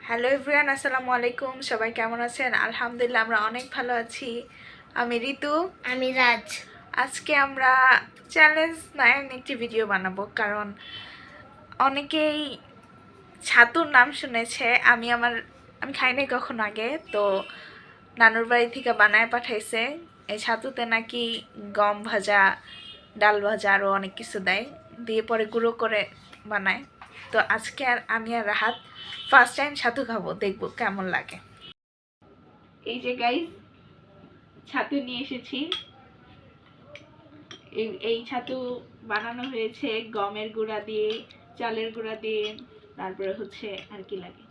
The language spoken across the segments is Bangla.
হ্যালো এভরিওয়ান, আসসালামু আলাইকুম। সবাই কেমন আছেন? আলহামদুলিল্লাহ, আমরা অনেক ভালো আছি। আমি ঋতু। আমি রাজ। আজকে আমরা চ্যালেঞ্জ নাইন একটি ভিডিও বানাবো, কারণ অনেকেই ছাতুর নাম শুনেছে। আমি খাই নাই কখনো আগে, তো নানুর বাড়ি থেকে বানায় পাঠাইছে। এই ছাতুতে নাকি গম ভাজা, ডাল ভাজা আরও অনেক কিছু দেয়, দিয়ে পরে গুঁড়ো করে বানায়। তো আজকে আমি আর রাহাত ফার্স্ট টাইম ছাতু খাবো, দেখবো কেমন লাগে। এই যে গাইস, ছাতু নিয়ে এসেছি। এই ছাতু বানানো হয়েছে গমের গুঁড়া দিয়ে, চালের গুঁড়া দিয়ে, তারপরে হচ্ছে আর কি লাগে,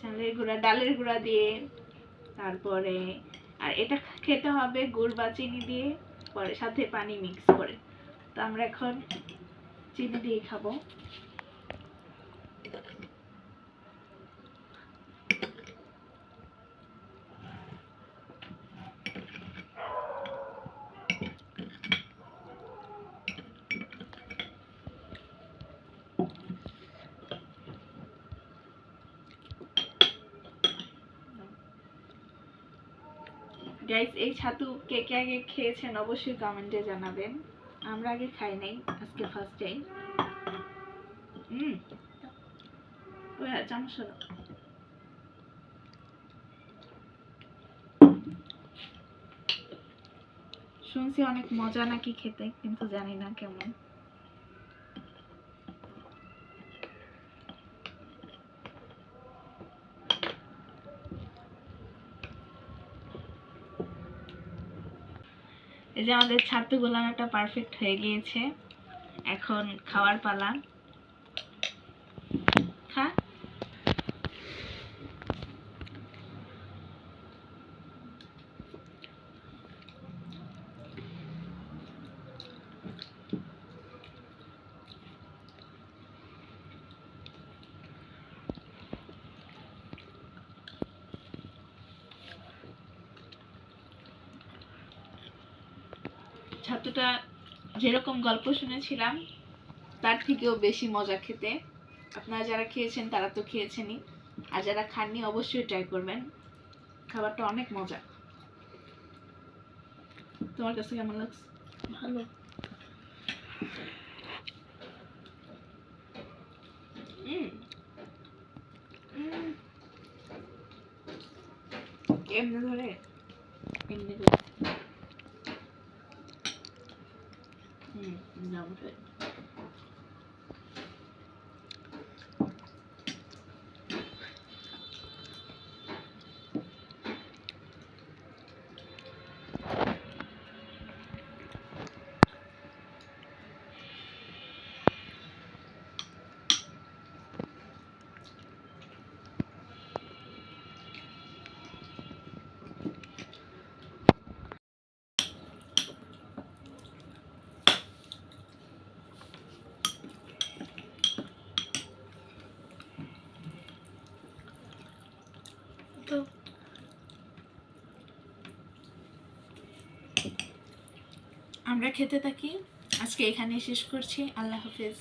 চালের গুঁড়া, ডালের গুঁড়া দিয়ে, তারপরে আর এটা খেতে হবে গুড় বা চিনি দিয়ে, পরে সাথে পানি মিক্স করে। তো আমরা এখন চিনি দিয়ে খাবো। গাইস, এই ছাতু কে কে আগে খেয়েছেন অবশ্যই কমেন্টে জানাবেন। আমরা আগে খাই নাই, আজকে ফার্স্ট টাইম। চামচ শুনছি অনেক মজা নাকি খেতে, কিন্তু জানি না কেমন। এই যে আমাদের ছাতু গোলানোটা পারফেক্ট হয়ে গিয়েছে, এখন খাওয়ার পালা। খা। ছাতুটা যেরকম গল্প শুনেছিলাম তার থেকেও বেশি মজা খেতে। আপনারা যারা খেয়েছেন তারা তো খেয়েছেনই, আর যারা খাননি অবশ্যই ট্রাই করবেন। খাবারটা অনেক মজা। তোমার কাছে কেমন লাগছে? ভালো। এমনি ধরে এমনি করে নাম ধরে। তো আমরা খেতে থাকি। আজকে এখানেই শেষ করছি। আল্লাহ হাফেজ।